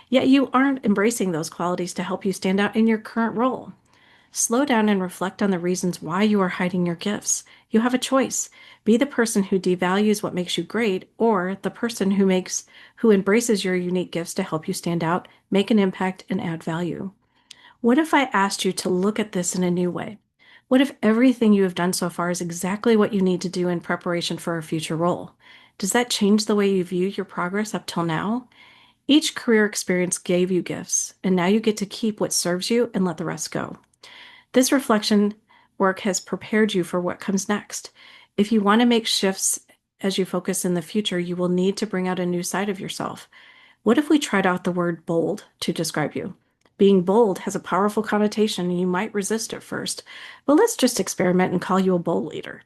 Yet you aren't embracing those qualities to help you stand out in your current role. Slow down and reflect on the reasons why you are hiding your gifts. You have a choice. Be the person who devalues what makes you great, or the person who embraces your unique gifts to help you stand out, make an impact, and add value. What if I asked you to look at this in a new way? What if everything you have done so far is exactly what you need to do in preparation for a future role? Does that change the way you view your progress up till now? Each career experience gave you gifts, and now you get to keep what serves you and let the rest go. This reflection work has prepared you for what comes next. If you want to make shifts as you focus in the future, you will need to bring out a new side of yourself. What if we tried out the word bold to describe you? Being bold has a powerful connotation and you might resist at first, but let's just experiment and call you a bold leader.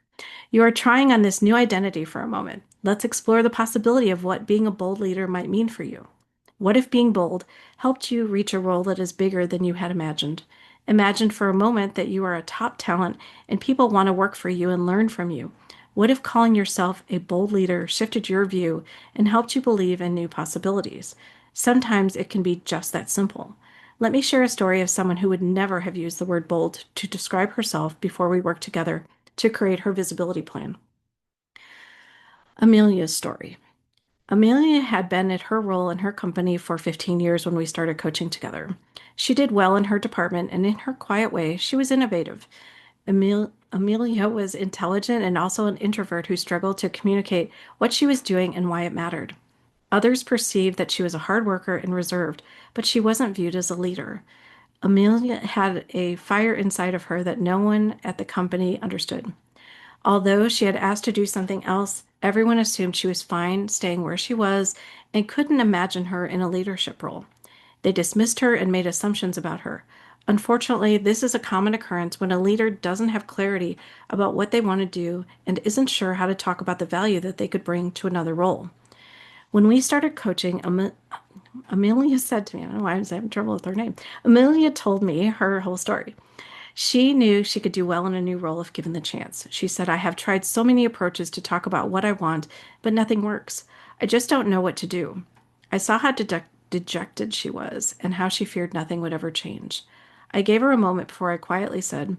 You are trying on this new identity for a moment. Let's explore the possibility of what being a bold leader might mean for you. What if being bold helped you reach a role that is bigger than you had imagined? Imagine for a moment that you are a top talent and people want to work for you and learn from you. What if calling yourself a bold leader shifted your view and helped you believe in new possibilities? Sometimes it can be just that simple. Let me share a story of someone who would never have used the word bold to describe herself before we worked together to create her visibility plan. Amelia's story. Amelia had been at her role in her company for 15 years when we started coaching together. She did well in her department, and in her quiet way, she was innovative. Amelia was intelligent and also an introvert who struggled to communicate what she was doing and why it mattered. Others perceived that she was a hard worker and reserved, but she wasn't viewed as a leader. Amelia had a fire inside of her that no one at the company understood. Although she had asked to do something else, everyone assumed she was fine staying where she was and couldn't imagine her in a leadership role. They dismissed her and made assumptions about her. Unfortunately, this is a common occurrence when a leader doesn't have clarity about what they want to do and isn't sure how to talk about the value that they could bring to another role. When we started coaching, Amelia said to me, I don't know why I'm having trouble with her name. Amelia told me her whole story. She knew she could do well in a new role if given the chance. She said, I have tried so many approaches to talk about what I want, but nothing works. I just don't know what to do. I saw how dejected she was and how she feared nothing would ever change. I gave her a moment before I quietly said,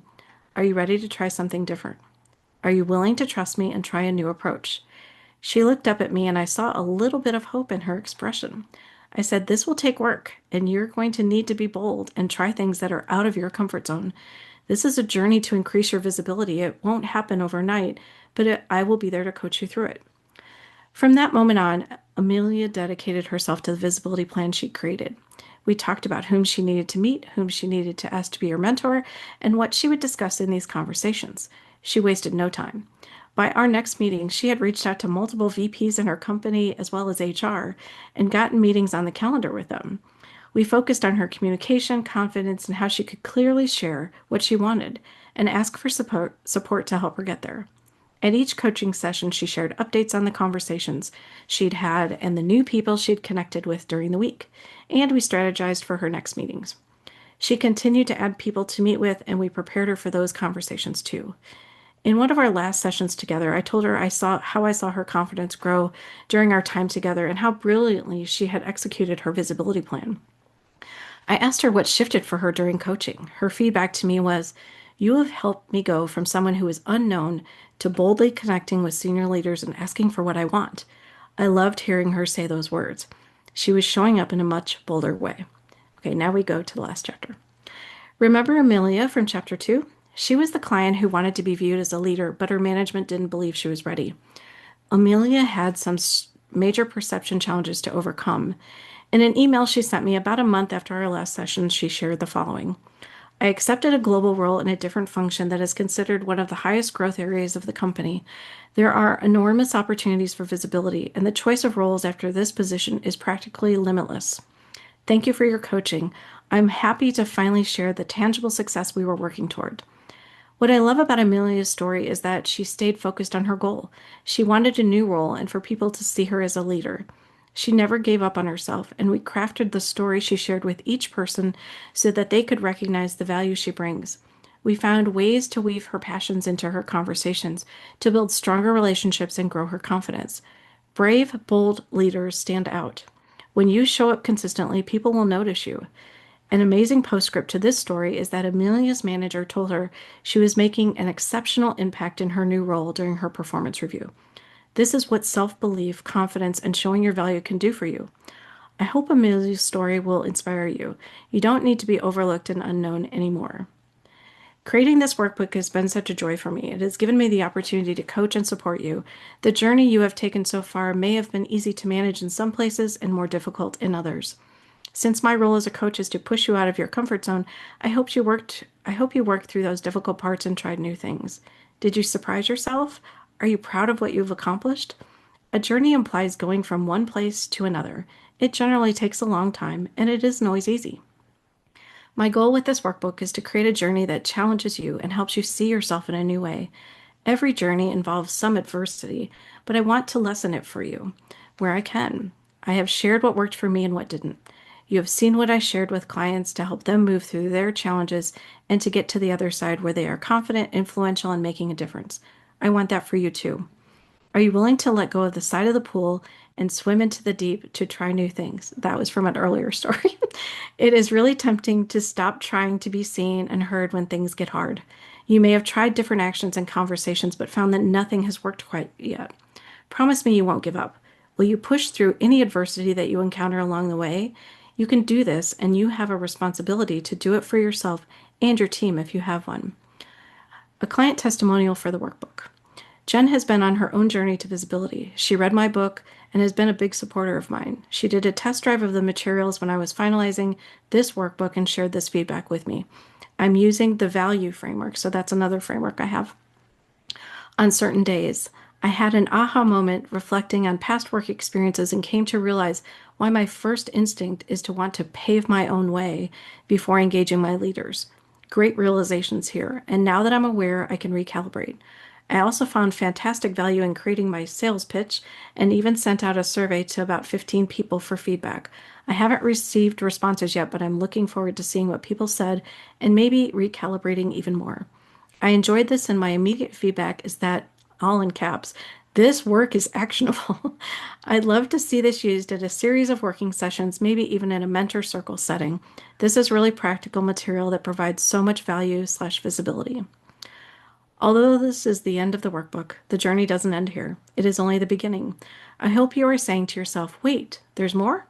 Are you ready to try something different? Are you willing to trust me and try a new approach? She looked up at me and I saw a little bit of hope in her expression. I said, This will take work, and you're going to need to be bold and try things that are out of your comfort zone. This is a journey to increase your visibility. It won't happen overnight, but I will be there to coach you through it. From that moment on, Amelia dedicated herself to the visibility plan she created. We talked about whom she needed to meet, whom she needed to ask to be her mentor, and what she would discuss in these conversations. She wasted no time. By our next meeting, she had reached out to multiple VPs in her company as well as HR and gotten meetings on the calendar with them. We focused on her communication, confidence, and how she could clearly share what she wanted and ask for support to help her get there. At each coaching session, she shared updates on the conversations she'd had and the new people she'd connected with during the week, and we strategized for her next meetings. She continued to add people to meet with, and we prepared her for those conversations too. In one of our last sessions together, I told her I saw her confidence grow during our time together and how brilliantly she had executed her visibility plan. I asked her what shifted for her during coaching. Her feedback to me was, You have helped me go from someone who is unknown to boldly connecting with senior leaders and asking for what I want. I loved hearing her say those words. She was showing up in a much bolder way. Okay, now we go to the last chapter. Remember Amelia from chapter 2? She was the client who wanted to be viewed as a leader, but her management didn't believe she was ready. Amelia had some major perception challenges to overcome. In an email she sent me about a month after our last session, she shared the following. I accepted a global role in a different function that is considered one of the highest growth areas of the company. There are enormous opportunities for visibility, and the choice of roles after this position is practically limitless. Thank you for your coaching. I'm happy to finally share the tangible success we were working toward. What I love about Amelia's story is that she stayed focused on her goal. She wanted a new role and for people to see her as a leader. She never gave up on herself, and we crafted the story she shared with each person so that they could recognize the value she brings. We found ways to weave her passions into her conversations, to build stronger relationships and grow her confidence. Brave, bold leaders stand out. When you show up consistently, people will notice you. An amazing postscript to this story is that Amelia's manager told her she was making an exceptional impact in her new role during her performance review. This is what self-belief, confidence, and showing your value can do for you. I hope Amelia's story will inspire you. You don't need to be overlooked and unknown anymore. Creating this workbook has been such a joy for me. It has given me the opportunity to coach and support you. The journey you have taken so far may have been easy to manage in some places and more difficult in others. Since my role as a coach is to push you out of your comfort zone, I hope you worked through those difficult parts and tried new things. Did you surprise yourself? Are you proud of what you've accomplished? A journey implies going from one place to another. It generally takes a long time, and it isn't always easy. My goal with this workbook is to create a journey that challenges you and helps you see yourself in a new way. Every journey involves some adversity, but I want to lessen it for you where I can. I have shared what worked for me and what didn't. You have seen what I shared with clients to help them move through their challenges and to get to the other side where they are confident, influential, and making a difference. I want that for you too. Are you willing to let go of the side of the pool and swim into the deep to try new things? That was from an earlier story. It is really tempting to stop trying to be seen and heard when things get hard. You may have tried different actions and conversations, but found that nothing has worked quite yet. Promise me you won't give up. Will you push through any adversity that you encounter along the way? You can do this, and you have a responsibility to do it for yourself and your team if you have one. A client testimonial for the workbook. Jen has been on her own journey to visibility. She read my book and has been a big supporter of mine. She did a test drive of the materials when I was finalizing this workbook and shared this feedback with me. I'm using the value framework, so that's another framework I have. On certain days, I had an aha moment reflecting on past work experiences and came to realize why my first instinct is to want to pave my own way before engaging my leaders. Great realizations here, and now that I'm aware, I can recalibrate. I also found fantastic value in creating my sales pitch and even sent out a survey to about 15 people for feedback. I haven't received responses yet, but I'm looking forward to seeing what people said and maybe recalibrating even more. I enjoyed this, and my immediate feedback is that, all in caps, this work is actionable. I'd love to see this used at a series of working sessions, maybe even in a mentor circle setting. This is really practical material that provides so much value/visibility. Although this is the end of the workbook, the journey doesn't end here. It is only the beginning. I hope you are saying to yourself, wait, there's more?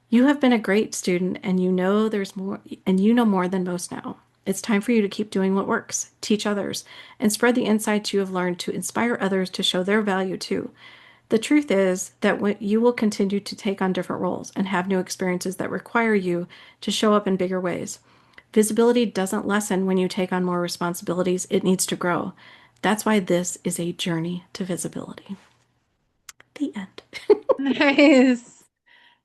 You have been a great student and you know there's more and you know more than most now. It's time for you to keep doing what works, teach others, and spread the insights you have learned to inspire others to show their value too. The truth is that you will continue to take on different roles and have new experiences that require you to show up in bigger ways. Visibility doesn't lessen when you take on more responsibilities, it needs to grow. That's why this is a journey to visibility. The end. Nice.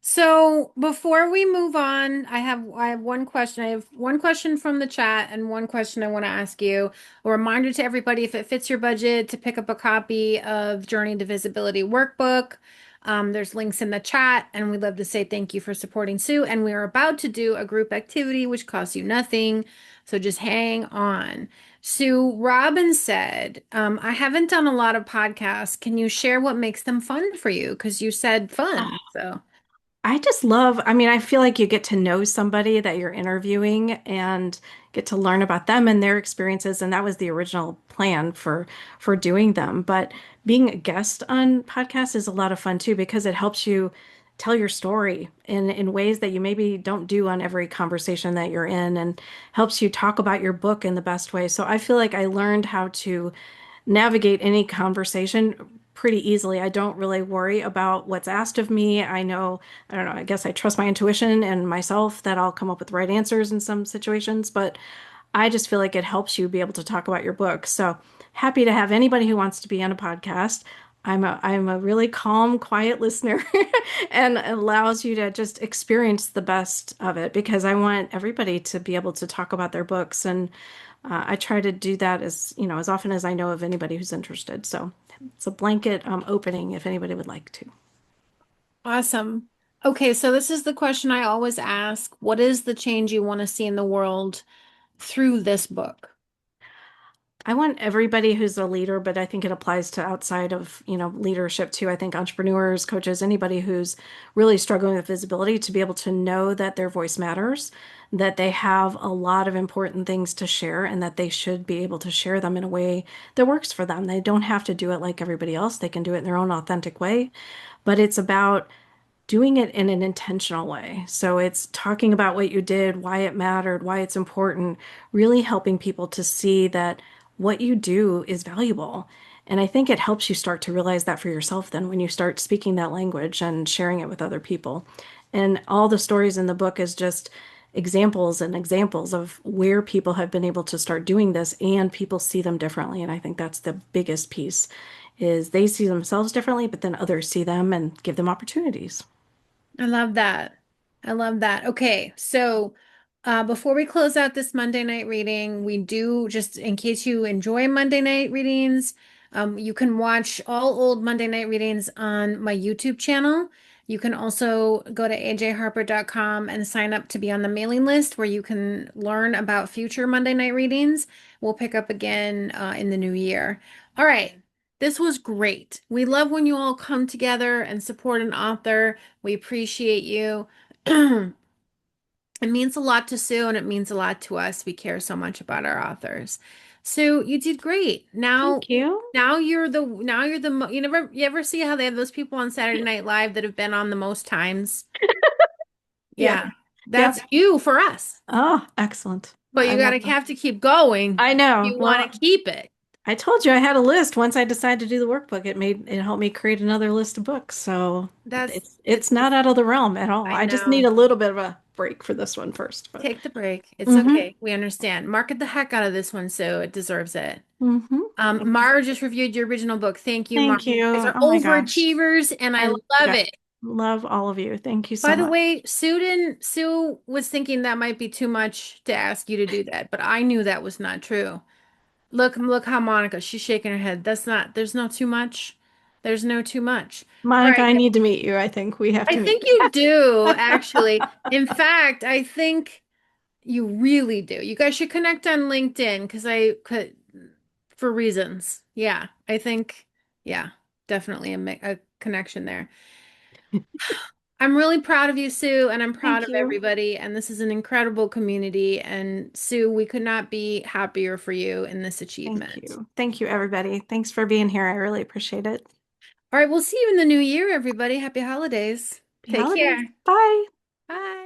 So before we move on, I have one question. I have one question from the chat and one question I want to ask you. A reminder to everybody, if it fits your budget, to pick up a copy of Journey to Visibility workbook. There's links in the chat, and we'd love to say thank you for supporting Sue. And we are about to do a group activity which costs you nothing, so just hang on. Sue, Robin said, I haven't done a lot of podcasts. Can you share what makes them fun for you? Because you said fun, so. I just love, I mean, I feel like you get to know somebody that you're interviewing and get to learn about them and their experiences. And that was the original plan for doing them. But being a guest on podcasts is a lot of fun too, because it helps you tell your story in ways that you maybe don't do on every conversation that you're in and helps you talk about your book in the best way. So I feel like I learned how to navigate any conversation pretty easily. I don't really worry about what's asked of me. I know, I don't know, I guess I trust my intuition and myself that I'll come up with the right answers in some situations, but I just feel like it helps you be able to talk about your book. So happy to have anybody who wants to be on a podcast. I'm a really calm, quiet listener and allows you to just experience the best of it because I want everybody to be able to talk about their books and I try to do that as, you know, as often as I know of anybody who's interested. So it's a blanket opening if anybody would like to. Awesome. Okay, so this is the question I always ask. What is the change you want to see in the world through this book? I want everybody who's a leader, but I think it applies to outside of, you know, leadership too. I think entrepreneurs, coaches, anybody who's really struggling with visibility to be able to know that their voice matters, that they have a lot of important things to share and that they should be able to share them in a way that works for them. They don't have to do it like everybody else. They can do it in their own authentic way, but it's about doing it in an intentional way. So it's talking about what you did, why it mattered, why it's important, really helping people to see that what you do is valuable. And I think it helps you start to realize that for yourself then when you start speaking that language and sharing it with other people. And all the stories in the book is just examples and examples of where people have been able to start doing this and people see them differently. And I think that's the biggest piece is they see themselves differently, but then others see them and give them opportunities. I love that. I love that. Okay, so before we close out this Monday night reading, we do, just in case you enjoy Monday night readings, you can watch all old Monday night readings on my YouTube channel. You can also go to ajharper.com and sign up to be on the mailing list where you can learn about future Monday night readings. We'll pick up again in the new year. All right. This was great. We love when you all come together and support an author. We appreciate you. It means a lot to Sue and it means a lot to us. We care so much about our authors. So you did great. Thank you. You ever see how they have those people on Saturday Night Live that have been on the most times? Yeah. Yeah. Yep. That's you for us. Oh, excellent. But I you love gotta them. have to keep going. I know. You want Well, to keep it. I told you I had a list. Once I decided to do the workbook, it helped me create another list of books. So That's it's not out of the realm at all. I I just need know. a little bit of a break for this one first. But Take the break. It's mm-hmm. okay. We understand. Market the heck out of this one, so it deserves it. Mm-hmm. Mara just reviewed your original book. Thank you, Mara. Thank You guys you. are Oh my gosh. overachievers, and I I love yeah, it. love all of you. Thank you so By the much. way, Sue was thinking that might be too much to ask you to do that, but I knew that was not true. Look how she's shaking her head. There's no too much. There's no too much. All Monica, right. I need to meet you. I think we have I to meet. think you do, actually. In fact, I think you really do. You guys should connect on LinkedIn because I could, for reasons. Yeah, I think, yeah, definitely a connection there. I'm really proud of you, Sue, and I'm proud Thank of you. everybody. And this is an incredible community. And Sue, we could not be happier for you in this Thank achievement. you. Thank you, everybody. Thanks for being here. I really appreciate it. All right, we'll see you in the new year, everybody. Happy holidays. Happy Take holidays. care. Bye. Bye.